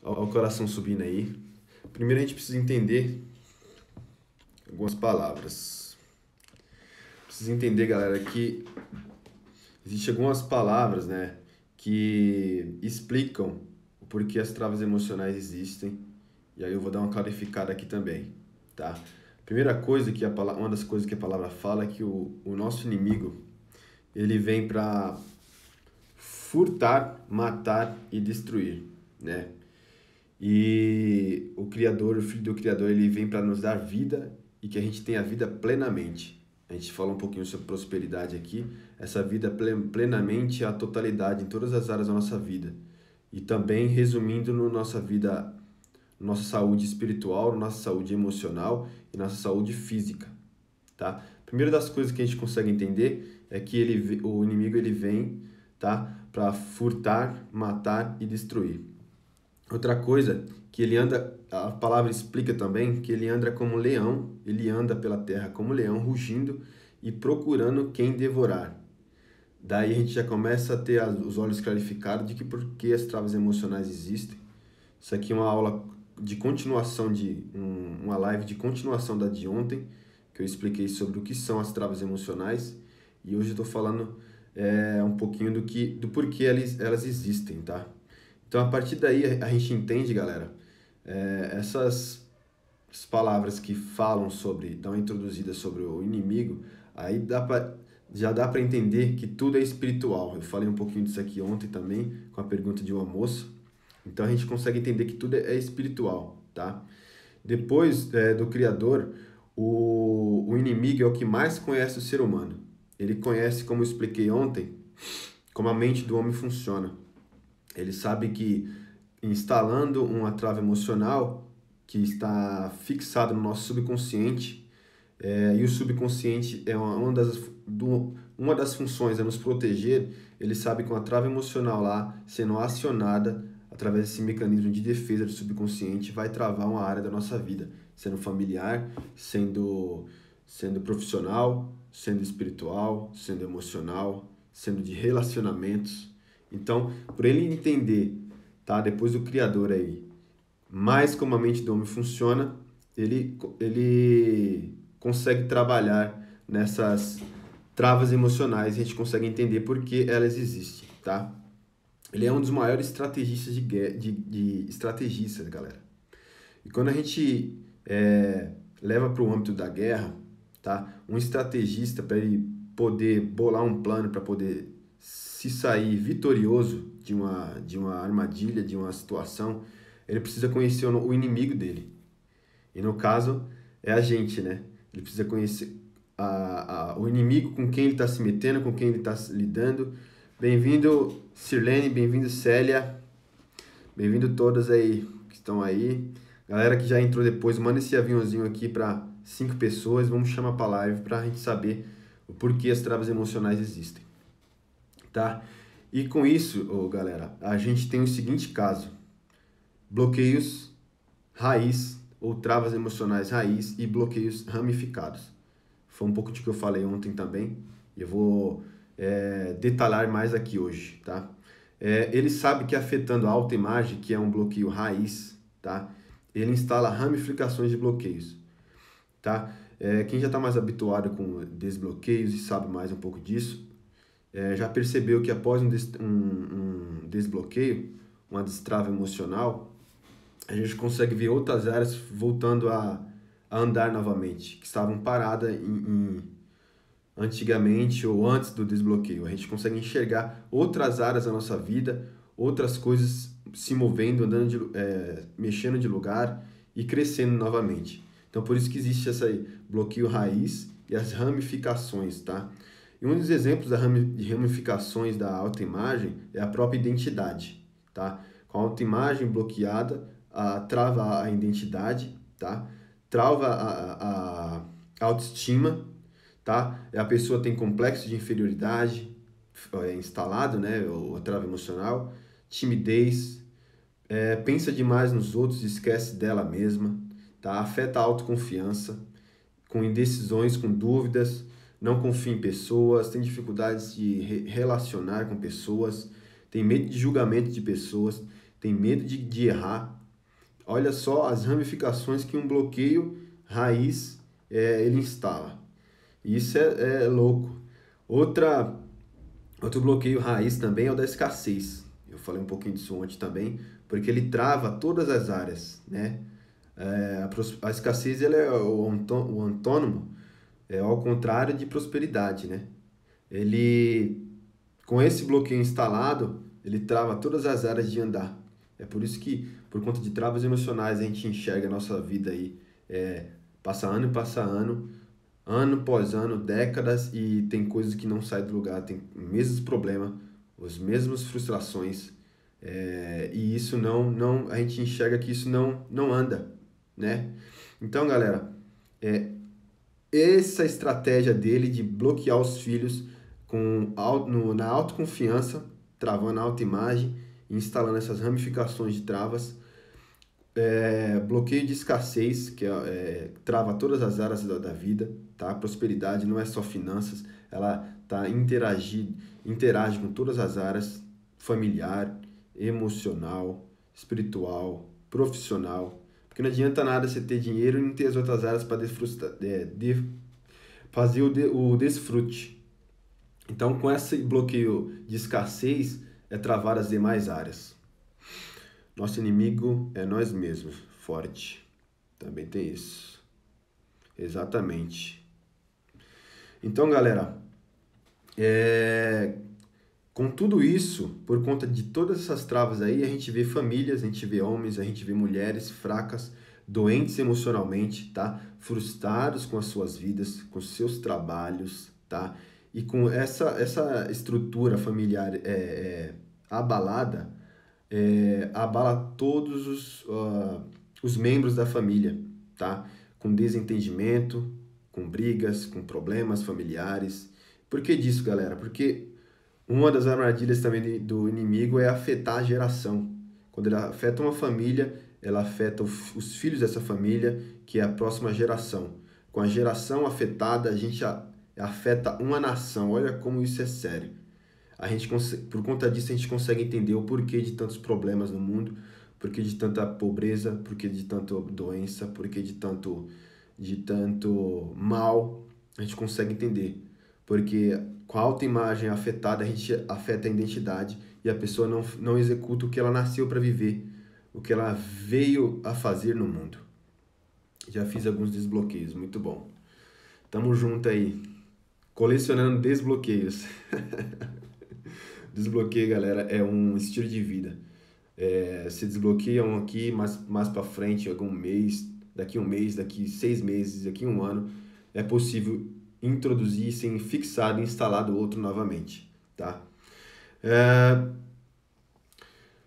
Olha o coração subindo aí. Primeiro a gente precisa entender algumas palavras. Precisa entender, galera, que existem algumas palavras, né, que explicam o porquê as travas emocionais existem. E aí eu vou dar uma clarificada aqui também, tá? Primeira coisa que uma das coisas que a palavra fala é que o nosso inimigo, ele vem para furtar, matar e destruir, né? E o Criador, o Filho do Criador, ele vem para nos dar vida e que a gente tenha vida plenamente. A gente fala um pouquinho sobre prosperidade aqui. Essa vida plenamente é a totalidade em todas as áreas da nossa vida. E também resumindo no nossa vida, nossa saúde espiritual, nossa saúde emocional e nossa saúde física, tá? Primeira das coisas que a gente consegue entender é que o inimigo ele vem, tá, para furtar, matar e destruir. Outra coisa que ele anda, a palavra explica também que ele anda como leão, ele anda pela terra como leão, rugindo e procurando quem devorar. Daí a gente já começa a ter os olhos clarificados de que por que as travas emocionais existem. Isso aqui é uma aula de continuação, uma live de continuação da de ontem, que eu expliquei sobre o que são as travas emocionais, e hoje eu estou falando um pouquinho do porquê elas existem, tá? Então, a partir daí, a gente entende, galera, essas palavras que falam sobre, dão uma introduzida sobre o inimigo, aí já dá para entender que tudo é espiritual. Eu falei um pouquinho disso aqui ontem também, com a pergunta de uma moça. Então, a gente consegue entender que tudo é espiritual, tá? Depois do Criador, o inimigo é o que mais conhece o ser humano. Ele conhece, como eu expliquei ontem, como a mente do homem funciona. Ele sabe que instalando uma trava emocional que está fixada no nosso subconsciente, e o subconsciente é uma das funções é nos proteger, ele sabe que uma trava emocional lá sendo acionada através desse mecanismo de defesa do subconsciente vai travar uma área da nossa vida, sendo familiar, sendo profissional, sendo espiritual, sendo emocional, sendo de relacionamentos. Então, por ele entender, tá, depois do Criador aí, mais como a mente do homem funciona, ele consegue trabalhar nessas travas emocionais e a gente consegue entender por que elas existem, tá? Ele é um dos maiores estrategistas de estrategistas, galera. E quando a gente leva para o âmbito da guerra, tá? Um estrategista, para ele poder bolar um plano, para poder se sair vitorioso de uma armadilha, de uma situação, ele precisa conhecer o inimigo dele. E no caso, é a gente, né? Ele precisa conhecer o inimigo com quem ele está se metendo, com quem ele está lidando. Bem-vindo, Sirlene, bem-vindo, Célia. Bem-vindo todas aí que estão aí. Galera que já entrou depois, manda esse aviãozinho aqui para 5 pessoas. Vamos chamar para live para a gente saber o porquê as travas emocionais existem, tá? E com isso, galera, a gente tem o seguinte caso: bloqueios raiz ou travas emocionais raiz e bloqueios ramificados. Foi um pouco de que eu falei ontem também e eu vou detalhar mais aqui hoje, tá? Ele sabe que afetando a autoimagem, que é um bloqueio raiz, tá? Ele instala ramificações de bloqueios, tá? Quem já está mais habituado com desbloqueios e sabe mais um pouco disso, já percebeu que após um desbloqueio, uma destrava emocional, a gente consegue ver outras áreas voltando a andar novamente, que estavam paradas antigamente ou antes do desbloqueio. A gente consegue enxergar outras áreas da nossa vida, outras coisas se movendo, mexendo de lugar e crescendo novamente. Então, por isso que existe esse bloqueio raiz e as ramificações, tá? E um dos exemplos de ramificações da autoimagem é a própria identidade, tá? Com a autoimagem bloqueada, trava a identidade, tá? Trava a autoestima, tá? A pessoa tem complexo de inferioridade instalado, né? O trava emocional, timidez, pensa demais nos outros e esquece dela mesma, tá? Afeta a autoconfiança, com indecisões, com dúvidas, não confia em pessoas, tem dificuldades de relacionar com pessoas, tem medo de julgamento de pessoas, tem medo de errar. Olha só as ramificações que um bloqueio raiz ele instala. Isso é louco. Outro bloqueio raiz também é o da escassez. Eu falei um pouquinho disso ontem também, porque ele trava todas as áreas, né? A escassez ele é o antônimo, ao contrário de prosperidade, né? Ele, com esse bloqueio instalado, ele trava todas as áreas de andar. É por isso que, por conta de travas emocionais, a gente enxerga a nossa vida aí, passa ano, ano após ano, décadas, e tem coisas que não saem do lugar, tem os mesmos problemas, as mesmas frustrações, e isso a gente enxerga que isso não anda, né? Então, galera, essa estratégia dele de bloquear os filhos na autoconfiança, travando a autoimagem, instalando essas ramificações de travas, bloqueio de escassez, que trava todas as áreas da vida, tá? A prosperidade não é só finanças, ela interage com todas as áreas, familiar, emocional, espiritual, profissional, porque não adianta nada você ter dinheiro e não ter as outras áreas para fazer o desfrute. Então, com esse bloqueio de escassez, é travar as demais áreas. Nosso inimigo é nós mesmos, forte. Também tem isso. Exatamente. Então, galera, com tudo isso, por conta de todas essas travas aí, a gente vê famílias, a gente vê homens, a gente vê mulheres fracas, doentes emocionalmente, tá? Frustrados com as suas vidas, com os seus trabalhos, tá? E com essa estrutura familiar abalada, abala todos os membros da família, tá? Com desentendimento, com brigas, com problemas familiares. Por que disso, galera? Porque uma das armadilhas também do inimigo é afetar a geração. Quando ele afeta uma família, ela afeta os filhos dessa família, que é a próxima geração. Com a geração afetada, a gente afeta uma nação. Olha como isso é sério. Por conta disso, a gente consegue entender o porquê de tantos problemas no mundo, porquê de tanta pobreza, porquê de tanta doença, porquê de tanto mal. A gente consegue entender. Porque com a autoimagem afetada, a gente afeta a identidade e a pessoa não executa o que ela nasceu para viver, o que ela veio a fazer no mundo. Já fiz alguns desbloqueios, muito bom. Tamo junto aí, colecionando desbloqueios. Desbloqueio, galera, é um estilo de vida. Se desbloqueiam aqui, mais para frente, algum mês, daqui 6 meses, daqui 1 ano, é possível introduzir sem fixado e instalado outro novamente, tá?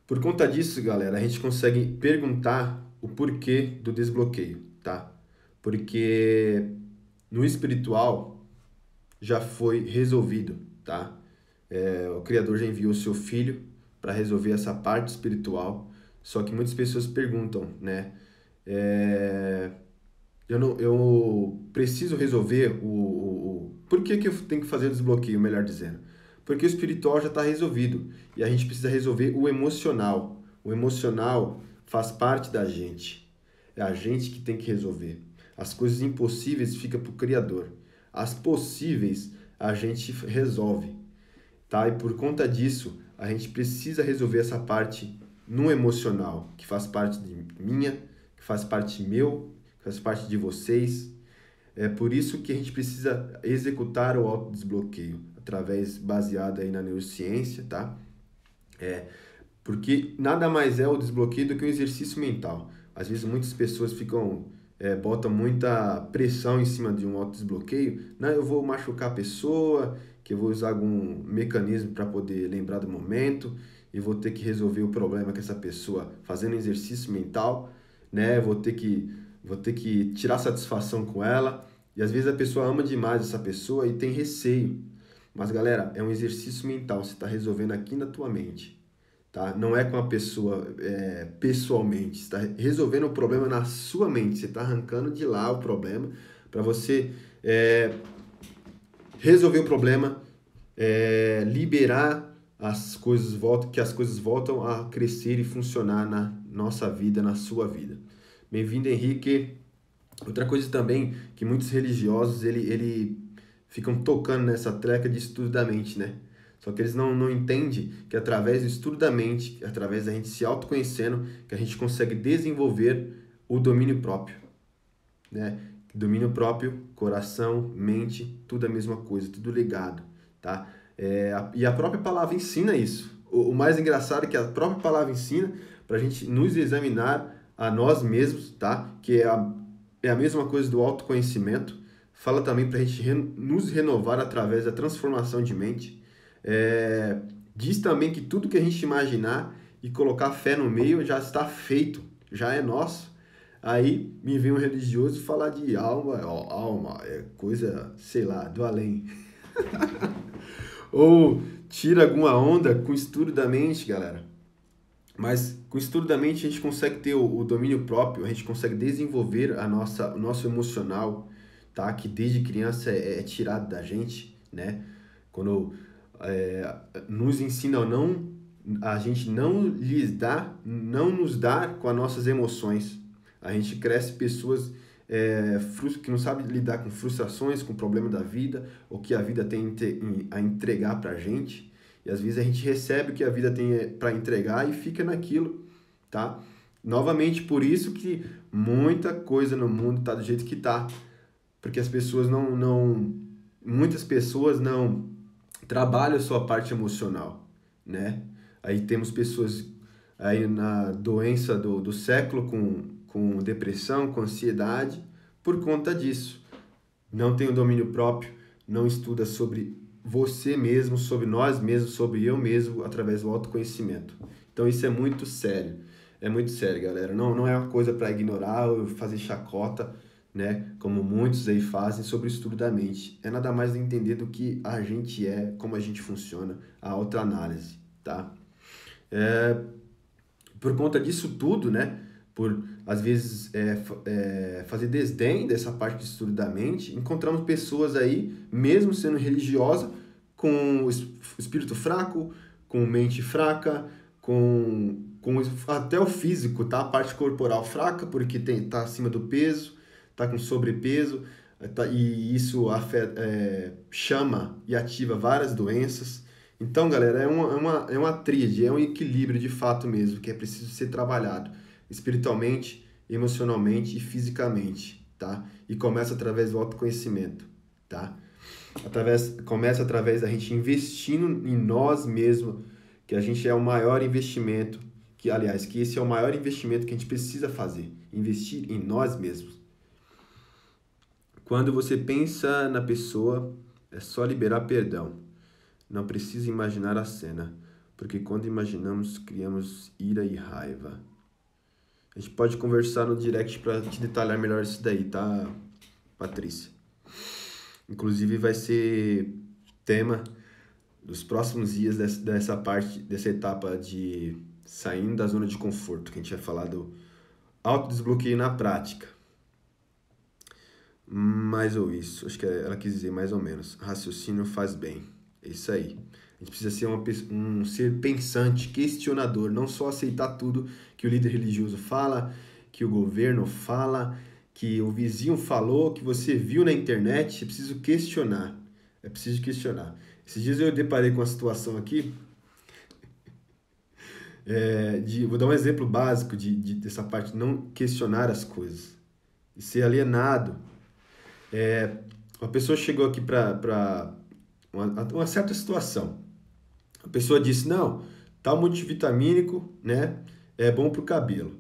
Por conta disso, galera, a gente consegue perguntar o porquê do desbloqueio, tá? Porque no espiritual já foi resolvido, tá? O Criador já enviou o seu Filho para resolver essa parte espiritual, só que muitas pessoas perguntam, né? Eu preciso resolver Por que eu tenho que fazer o desbloqueio, melhor dizendo? Porque o espiritual já está resolvido e a gente precisa resolver o emocional. O emocional faz parte da gente. É a gente que tem que resolver. As coisas impossíveis ficam para o Criador. As possíveis a gente resolve, tá? E por conta disso, a gente precisa resolver essa parte no emocional, que faz parte de minha, que faz parte meu, que faz parte de vocês. É por isso que a gente precisa executar o autodesbloqueio, baseado aí na neurociência, tá? Porque nada mais é o desbloqueio do que um exercício mental. Às vezes muitas pessoas botam muita pressão em cima de um autodesbloqueio. Não, eu vou machucar a pessoa, que eu vou usar algum mecanismo para poder lembrar do momento e vou ter que resolver o problema com essa pessoa fazendo exercício mental, né? Vou ter que tirar satisfação com ela. E às vezes a pessoa ama demais essa pessoa e tem receio. Mas, galera, é um exercício mental. Você está resolvendo aqui na tua mente, tá? Não é com a pessoa pessoalmente. Você está resolvendo o problema na sua mente. Você está arrancando de lá o problema para você resolver o problema, liberar que as coisas voltam a crescer e funcionar na nossa vida, na sua vida. Bem-vindo, Henrique. Outra coisa também que muitos religiosos ele ficam tocando nessa treca de estudo da mente, né? Só que eles não entendem que através do estudo da mente, através da gente se autoconhecendo, que a gente consegue desenvolver o domínio próprio, né? Domínio próprio, coração, mente, tudo a mesma coisa, tudo ligado, tá? E a própria palavra ensina isso. O mais engraçado é que a própria palavra ensina para a gente nos examinar a nós mesmos, tá? Que é a mesma coisa do autoconhecimento. Fala também para a gente nos renovar através da transformação de mente. Diz também que tudo que a gente imaginar e colocar fé no meio já está feito, já é nosso. Aí me vem um religioso falar de alma, ó, alma é coisa, sei lá, do além. Ou tira alguma onda com o estudo da mente, galera. Mas com o estudo da mente a gente consegue ter o domínio próprio, a gente consegue desenvolver o nosso emocional, tá? Que desde criança é tirado da gente, né? Quando nos ensina a gente não nos dar com as nossas emoções. A gente cresce pessoas que não sabem lidar com frustrações, com o problema da vida, o que a vida tem a entregar pra gente. E às vezes a gente recebe o que a vida tem para entregar e fica naquilo, tá? Novamente, por isso que muita coisa no mundo tá do jeito que tá. Porque as pessoas muitas pessoas não trabalham a sua parte emocional, né? Aí temos pessoas aí na doença do século com depressão, com ansiedade, por conta disso. Não tem o domínio próprio, não estuda sobre você mesmo, sobre nós mesmos, sobre eu mesmo, através do autoconhecimento. Então isso é muito sério, galera. Não é uma coisa para ignorar ou fazer chacota, né? Como muitos aí fazem sobre o estudo da mente. É nada mais entender do que a gente é, como a gente funciona, a autoanálise, tá? Por conta disso tudo, né? Por às vezes fazer desdém dessa parte de estudo da mente, encontramos pessoas aí, mesmo sendo religiosa, com o espírito fraco, com mente fraca, com até o físico, tá? A parte corporal fraca, porque tá acima do peso, tá com sobrepeso, e isso chama e ativa várias doenças. Então, galera, é uma tríade, é um equilíbrio de fato mesmo, que é preciso ser trabalhado espiritualmente, emocionalmente e fisicamente, tá? E começa através do autoconhecimento, tá? Começa através da gente investindo em nós mesmos, que a gente é o maior investimento, que esse é o maior investimento que a gente precisa fazer, investir em nós mesmos. Quando você pensa na pessoa, é só liberar perdão. Não precisa imaginar a cena, porque quando imaginamos, criamos ira e raiva. A gente pode conversar no direct para te detalhar melhor isso daí, tá, Patrícia? Inclusive vai ser tema dos próximos dias dessa etapa de saindo da zona de conforto, que a gente vai falar do autodesbloqueio na prática. Mais ou isso, acho que ela quis dizer mais ou menos. Raciocínio faz bem. É isso aí. A gente precisa ser um ser pensante, questionador, não só aceitar tudo que o líder religioso fala, que o governo fala, que o vizinho falou, que você viu na internet. É preciso questionar. É preciso questionar. Esses dias eu deparei com uma situação aqui, vou dar um exemplo básico dessa parte de não questionar as coisas e ser alienado. Uma pessoa chegou aqui para uma certa situação. A pessoa disse, não, tal multivitamínico, né, é bom pro cabelo.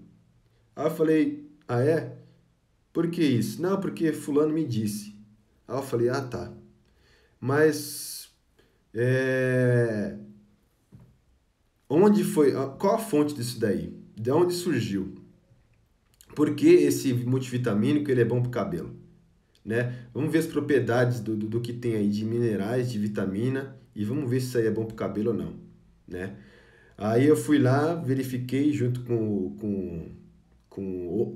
Aí eu falei, ah é? Por que isso? Não, porque fulano me disse. Aí eu falei, ah tá. Mas, onde foi, qual a fonte disso daí? De onde surgiu? Por que esse multivitamínico ele é bom pro cabelo? Né? Vamos ver as propriedades do que tem aí de minerais, de vitamina, e vamos ver se isso aí é bom pro cabelo ou não, né? Aí eu fui lá, verifiquei junto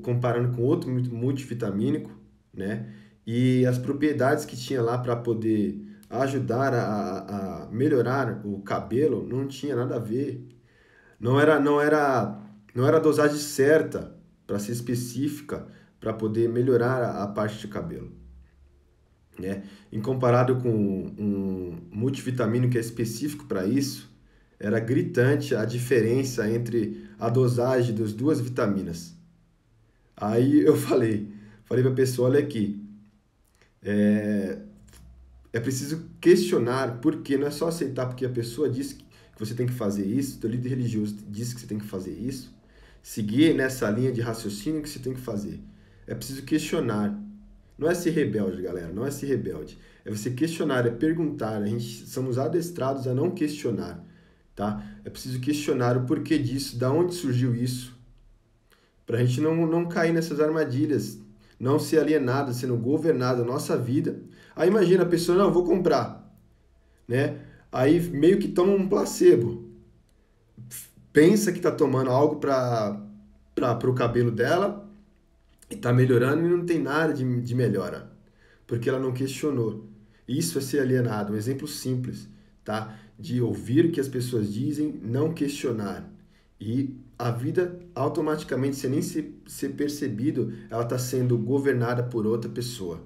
comparando com outro multivitamínico, né? E as propriedades que tinha lá para poder a ajudar a melhorar o cabelo, não tinha nada a ver. Não era a dosagem certa para ser específica para poder melhorar a parte de cabelo, né? Em comparado com um multivitamínico que é específico para isso, era gritante a diferença entre a dosagem das duas vitaminas. Aí eu falei para a pessoa, olha aqui, é preciso questionar, porque não é só aceitar porque a pessoa disse que você tem que fazer isso, teu líder religioso disse que você tem que fazer isso, seguir nessa linha de raciocínio que você tem que fazer. É preciso questionar. Não é ser rebelde, galera, não é ser rebelde. É você questionar, é perguntar. A gente somos adestrados a não questionar, tá? É preciso questionar o porquê disso, da onde surgiu isso, para a gente não cair nessas armadilhas, não ser alienado, sendo governado a nossa vida. Aí imagina a pessoa, não, vou comprar, né? Aí meio que toma um placebo, pensa que está tomando algo para o cabelo dela e está melhorando e não tem nada de melhora, porque ela não questionou. Isso é ser alienado, um exemplo simples, tá? De ouvir o que as pessoas dizem, não questionar. E a vida, automaticamente, sem nem ser percebido, ela está sendo governada por outra pessoa.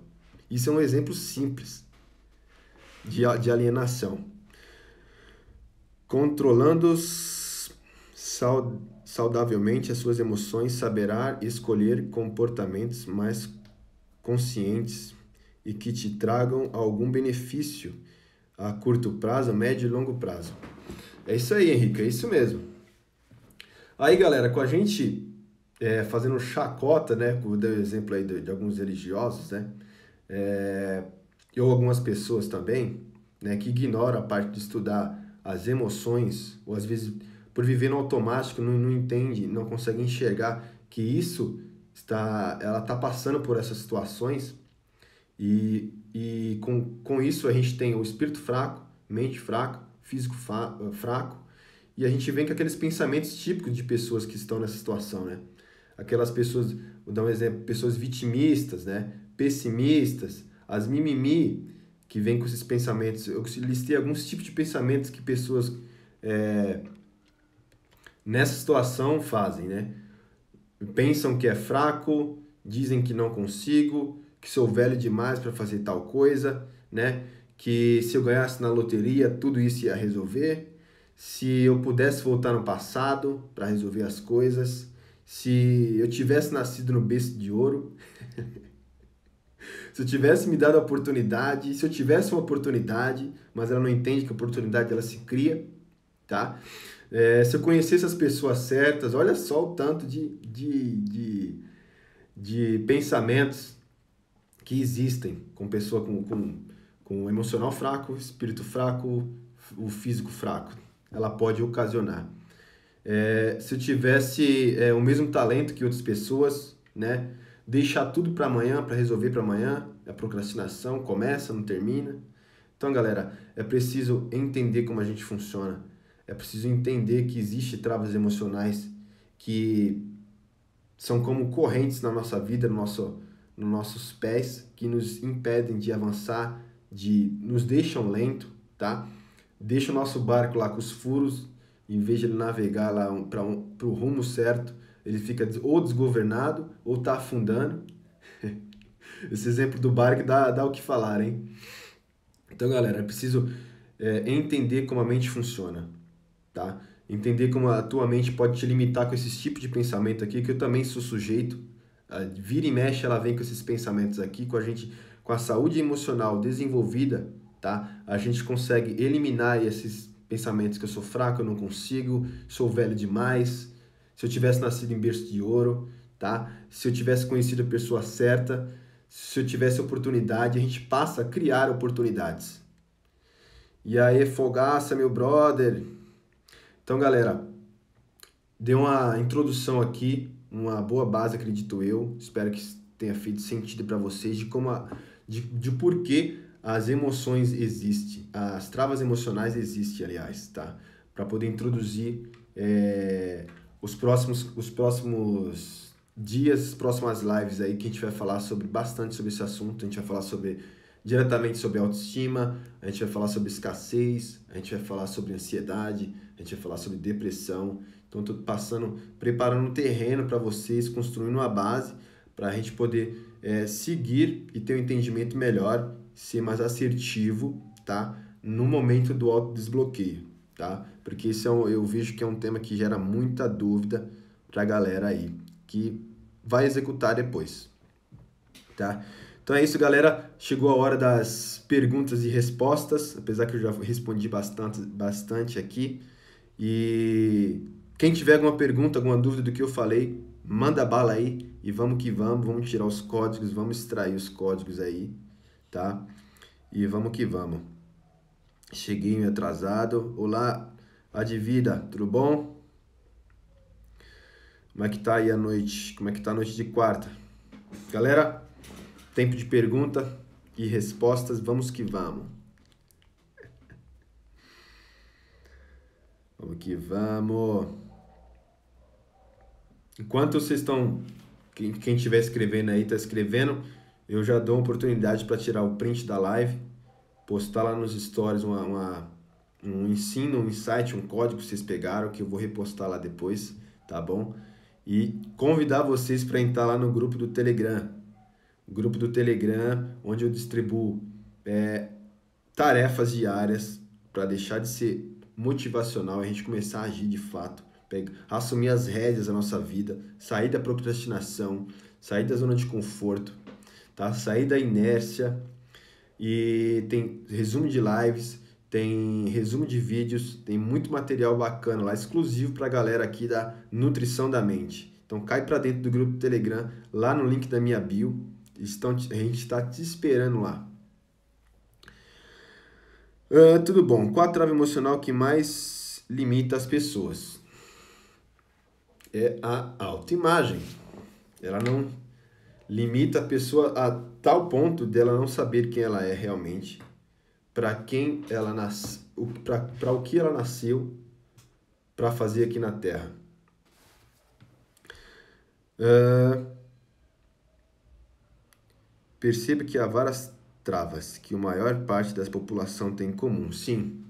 Isso é um exemplo simples de alienação. Controlando saudavelmente as suas emoções, saberá escolher comportamentos mais conscientes e que te tragam algum benefício a curto prazo, médio e longo prazo. É isso aí, Henrique, é isso mesmo. Aí, galera, com a gente fazendo chacota, né, como deu exemplo aí de alguns religiosos, né, ou algumas pessoas também, né, que ignoram a parte de estudar as emoções, ou às vezes por viver no automático não entende, não consegue enxergar que ela está passando por essas situações e com isso a gente tem o espírito fraco, mente fraca, físico fraco, e a gente vem com aqueles pensamentos típicos de pessoas que estão nessa situação, né? Aquelas pessoas, vou dar um exemplo, pessoas vitimistas, né? Pessimistas, as mimimi, que vêm com esses pensamentos. Eu listei alguns tipos de pensamentos que pessoas nessa situação fazem, né? Pensam que é fraco, dizem que não consigo, que sou velho demais para fazer tal coisa, né? Que se eu ganhasse na loteria, tudo isso ia resolver. Se eu pudesse voltar no passado para resolver as coisas, se eu tivesse nascido no berço de ouro, se eu tivesse me dado a oportunidade, se eu tivesse uma oportunidade, mas ela não entende que a oportunidade ela se cria, tá? Se eu conhecesse as pessoas certas, olha só o tanto de pensamentos que existem com pessoa com emocional fraco, espírito fraco, o físico fraco. Ela pode ocasionar. Se eu tivesse o mesmo talento que outras pessoas, né? Deixar tudo para amanhã, para resolver para amanhã, a procrastinação começa, não termina. Então, galera, é preciso entender como a gente funciona. É preciso entender que existem travas emocionais que são como correntes na nossa vida, nos nossos pés, que nos impedem de avançar, nos deixam lento, tá? Deixa o nosso barco lá com os furos, em vez de ele navegar lá para o rumo certo, ele fica ou desgovernado ou está afundando. Esse exemplo do barco dá o que falar, hein? Então, galera, é preciso entender como a mente funciona, tá? Entender como a tua mente pode te limitar com esses tipos de pensamento aqui, que eu também sou sujeito. Vira e mexe, ela vem com esses pensamentos aqui, com a saúde emocional desenvolvida, tá? A gente consegue eliminar esses pensamentos que eu sou fraco, eu não consigo, sou velho demais, se eu tivesse nascido em berço de ouro, tá? Se eu tivesse conhecido a pessoa certa, se eu tivesse oportunidade, a gente passa a criar oportunidades. E aí, Fogaça, meu brother. Então, galera, deu uma introdução aqui, uma boa base, acredito eu. Espero que tenha feito sentido para vocês de por que as emoções existem, as travas emocionais existem, aliás, tá? Para poder introduzir os próximos dias, próximas lives aí, que a gente vai falar bastante sobre esse assunto. A gente vai falar sobre diretamente sobre autoestima, a gente vai falar sobre escassez, a gente vai falar sobre ansiedade, a gente vai falar sobre depressão. Então, estou preparando um terreno para vocês, construindo uma base para a gente poder seguir e ter um entendimento melhor, ser mais assertivo, tá? No momento do autodesbloqueio, tá? Porque isso eu vejo que é um tema que gera muita dúvida para a galera aí, que vai executar depois, tá? Então é isso, galera. Chegou a hora das perguntas e respostas, apesar que eu já respondi bastante aqui. E quem tiver alguma pergunta, alguma dúvida do que eu falei, manda bala aí e vamos que vamos tirar os códigos, vamos extrair os códigos aí, tá? E vamos que vamos. Cheguei meio atrasado. Olá, Advida, tudo bom? Como é que tá aí a noite? Como é que tá a noite de quarta? Galera, tempo de pergunta e respostas, vamos que vamos. Vamos que vamos. Enquanto vocês estão, quem estiver escrevendo aí, está escrevendo, eu já dou uma oportunidade para tirar o print da live, postar lá nos stories um ensino, um insight, um código que vocês pegaram, que eu vou repostar lá depois, tá bom? E convidar vocês para entrar lá no grupo do Telegram. O grupo do Telegram, onde eu distribuo tarefas diárias para deixar de ser motivacional, a gente começar a agir de fato, assumir as rédeas da nossa vida, sair da procrastinação, sair da zona de conforto, tá? Sair da inércia. E tem resumo de lives, tem resumo de vídeos, tem muito material bacana lá, exclusivo para a galera aqui da Nutrição da Mente. Então cai para dentro do grupo do Telegram, lá no link da minha bio, a gente está te esperando lá. Tudo bom. Qual a trava emocional que mais limita as pessoas? É a autoimagem. Ela não limita a pessoa a tal ponto dela não saber quem ela é realmente, para quem ela nasceu, para o que ela nasceu para fazer aqui na Terra. Perceba que há várias travas que a maior parte da população tem em comum. Sim,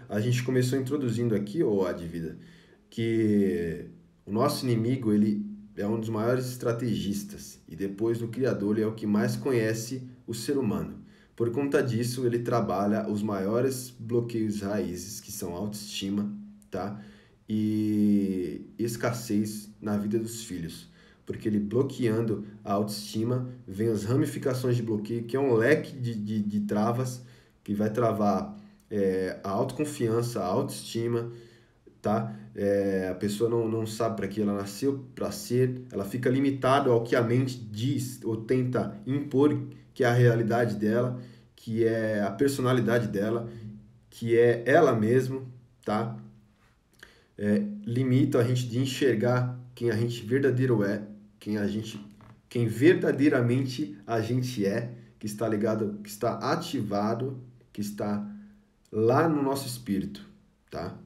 a gente começou introduzindo aqui, ô Advida, que o nosso inimigo ele é um dos maiores estrategistas e depois do Criador ele é o que mais conhece o ser humano. Por conta disso, ele trabalha os maiores bloqueios raízes, que são autoestima, tá? E escassez na vida dos filhos. Porque ele bloqueando a autoestima, vem as ramificações de bloqueio, que é um leque de travas, que vai travar a autoconfiança, a autoestima, tá? A pessoa não sabe para que ela nasceu para ser, ela fica limitada ao que a mente diz ou tenta impor, que é a realidade dela, que é a personalidade dela, que é ela mesma, tá? Limita a gente de enxergar quem a gente verdadeiro é, quem verdadeiramente a gente é, que está ligado, que está ativado, que está lá no nosso espírito, tá?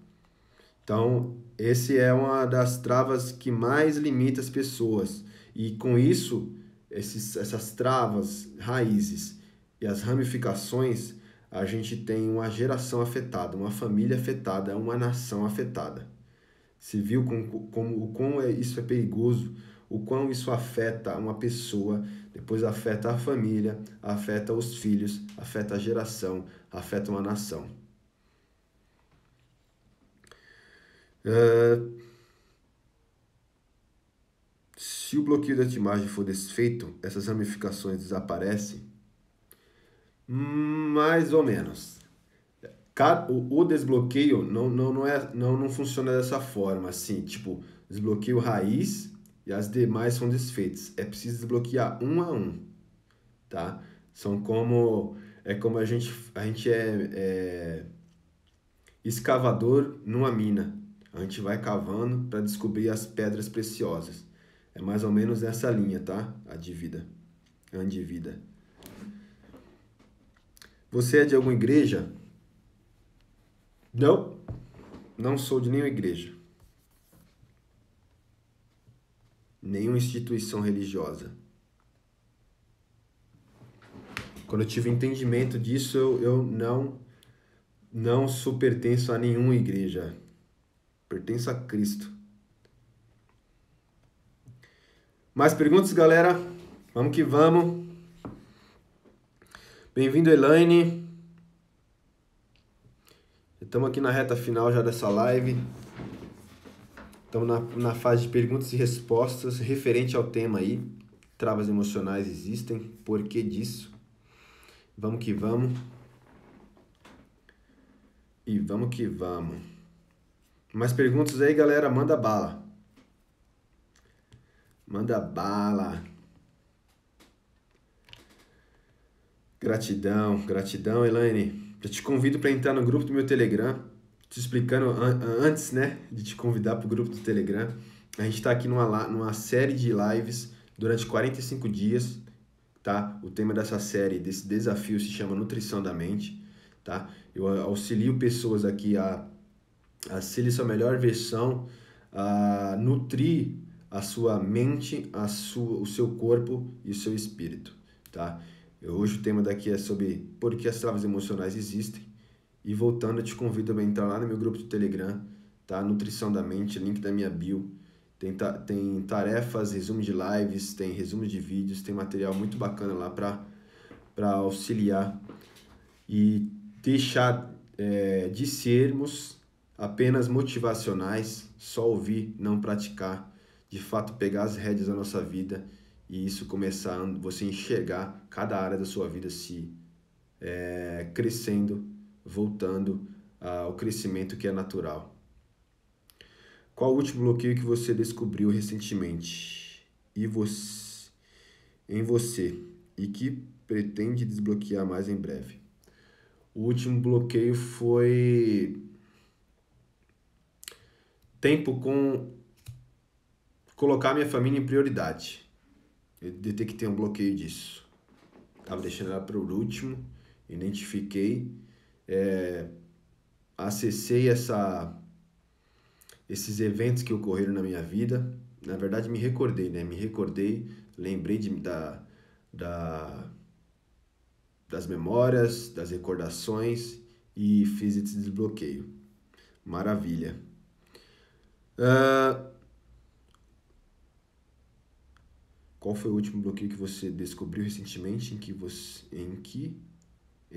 Então, esse é uma das travas que mais limita as pessoas. E com isso, essas travas, raízes e as ramificações, a gente tem uma geração afetada, uma família afetada, uma nação afetada. Você viu o quão isso é perigoso, o quão isso afeta uma pessoa, depois afeta a família, afeta os filhos, afeta a geração, afeta uma nação. Se o bloqueio da autoimagem for desfeito, essas ramificações desaparecem? Mais ou menos. O desbloqueio não funciona dessa forma, assim, tipo, desbloqueio raiz e as demais são desfeitas. É preciso desbloquear um a um, tá? Como a gente é escavador numa mina. A gente vai cavando para descobrir as pedras preciosas. É mais ou menos nessa linha, tá? Andivida. Você é de alguma igreja? Não, não sou de nenhuma igreja. Nenhuma instituição religiosa. Quando eu tive entendimento disso, eu não sou pertenço a nenhuma igreja. Pertenço a Cristo. Mais perguntas, galera? Vamos que vamos. Bem-vindo, Elaine. Estamos aqui na reta final já dessa live. Estamos na fase de perguntas e respostas referente ao tema aí. Travas emocionais existem. Por que disso? Vamos que vamos. E vamos que vamos. Mais perguntas aí, galera? Manda bala. Manda bala. Gratidão, Elaine. Eu te convido para entrar no grupo do meu Telegram. Te explicando antes, né, de te convidar para o grupo do Telegram. A gente está aqui numa série de lives durante 45 dias, tá? O tema dessa série, desse desafio, se chama Nutrição da Mente, tá? Eu auxilio pessoas aqui a ser sua melhor versão, a nutrir a sua mente, o seu corpo e o seu espírito, tá? Hoje o tema daqui é sobre por que as travas emocionais existem. E voltando, eu te convido a entrar lá no meu grupo do Telegram, tá? Nutrição da Mente, link da minha bio. Tem tarefas, resumo de lives, tem resumo de vídeos, tem material muito bacana lá para auxiliar e deixar de sermos apenas motivacionais, só ouvir, não praticar, de fato pegar as rédeas da nossa vida e isso começar a você enxergar cada área da sua vida se crescendo, voltando ao crescimento que é natural. Qual o último bloqueio que você descobriu recentemente em você e que pretende desbloquear mais em breve? O último bloqueio foi tempo com colocar minha família em prioridade. Eu detectei um bloqueio disso. Estava deixando ela para o último, identifiquei, acessei esses eventos que ocorreram na minha vida. Na verdade, me recordei, lembrei das memórias, das recordações e fiz esse desbloqueio. Maravilha. Qual foi o último bloqueio que você descobriu recentemente em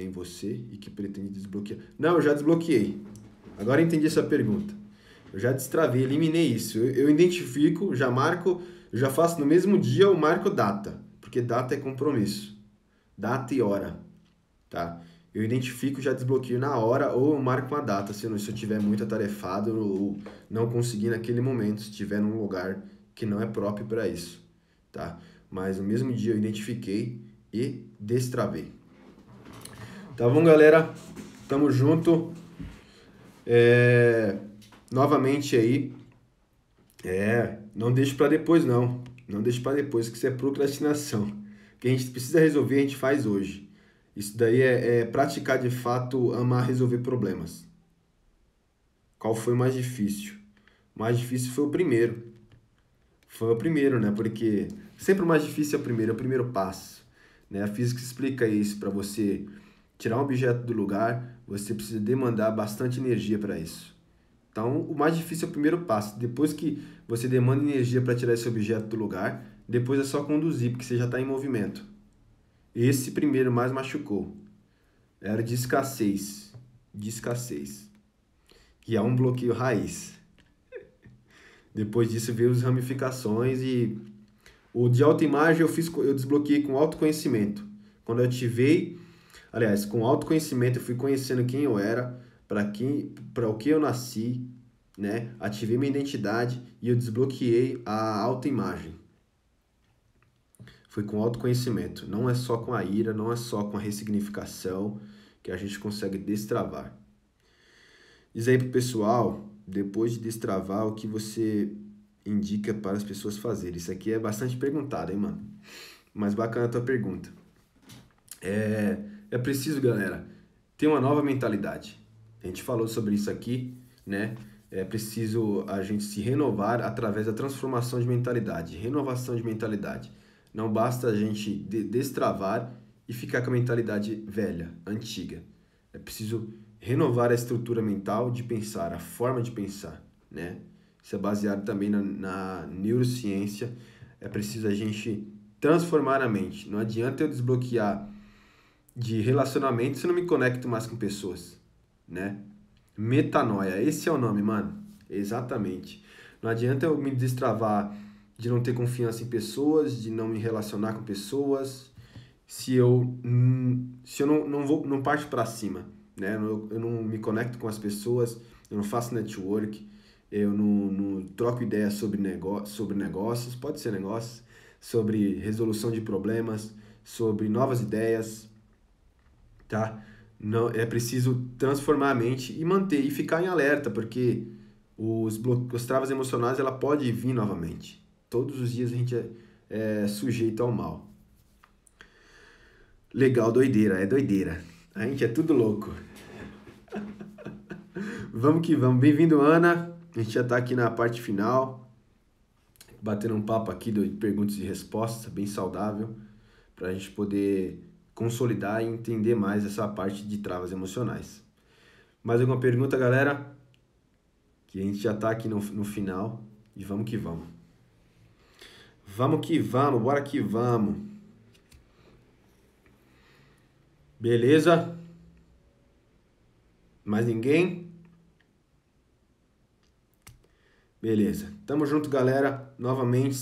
você e que pretende desbloquear? Não, eu já desbloqueei. Agora eu entendi essa pergunta. Eu já destravei, eliminei isso. Eu identifico, já marco, eu já faço no mesmo dia, eu marco data, porque data é compromisso. Data e hora, tá? Eu identifico, já desbloqueio na hora ou eu marco uma data, se eu estiver muito atarefado ou não conseguir naquele momento, se estiver num lugar que não é próprio para isso, tá? Mas no mesmo dia eu identifiquei e destravei. Tá bom, galera? Tamo junto. Novamente aí, não deixe para depois não. Não deixe para depois, que isso é procrastinação. O que a gente precisa resolver, a gente faz hoje. Isso daí é praticar de fato, amar resolver problemas. Qual foi o mais difícil? O mais difícil foi o primeiro. Foi o primeiro, né? Porque sempre o mais difícil é o primeiro passo. Né? A física explica isso. Para você tirar um objeto do lugar, você precisa demandar bastante energia para isso. Então, o mais difícil é o primeiro passo. Depois que você demanda energia para tirar esse objeto do lugar, depois é só conduzir, porque você já está em movimento. Esse primeiro mais machucou. Era de escassez. Que é um bloqueio raiz. Depois disso veio as ramificações e o de autoimagem eu desbloqueei com autoconhecimento. Quando eu ativei, com autoconhecimento eu fui conhecendo quem eu era, para o que eu nasci, né? Ativei minha identidade e eu desbloqueei a autoimagem. Foi com autoconhecimento, não é só com a ira, não é só com a ressignificação que a gente consegue destravar. Diz aí pro pessoal, depois de destravar, o que você indica para as pessoas fazerem. Isso aqui é bastante perguntado, hein, mano? Mas bacana a tua pergunta. É preciso, galera, ter uma nova mentalidade. A gente falou sobre isso aqui, né? É preciso a gente se renovar através da transformação de mentalidade, renovação de mentalidade. Não basta a gente destravar e ficar com a mentalidade velha, antiga. É preciso renovar a estrutura mental de pensar, a forma de pensar, né? Isso é baseado também na neurociência. É preciso a gente transformar a mente. Não adianta eu desbloquear de relacionamento se eu não me conecto mais com pessoas, né? Metanoia, esse é o nome, mano. Exatamente. Não adianta eu me destravar de não ter confiança em pessoas, de não me relacionar com pessoas, se eu não parto para cima, né? Eu não me conecto com as pessoas, eu não faço network, eu não troco ideias sobre negócios, pode ser negócios, sobre resolução de problemas, sobre novas ideias, tá? Não, é preciso transformar a mente e manter e ficar em alerta, porque os travas emocionais ela pode vir novamente. Todos os dias a gente é sujeito ao mal. Legal, doideira, é doideira. A gente é tudo louco. Vamos que vamos. Bem-vindo, Ana. A gente já tá aqui na parte final, batendo um papo aqui de perguntas e respostas, bem saudável, para a gente poder consolidar e entender mais essa parte de travas emocionais. Mais alguma pergunta, galera? Que a gente já tá aqui no final e vamos que vamos. Vamos que vamos, bora que vamos. Beleza? Mais ninguém? Beleza. Tamo junto, galera. Novamente.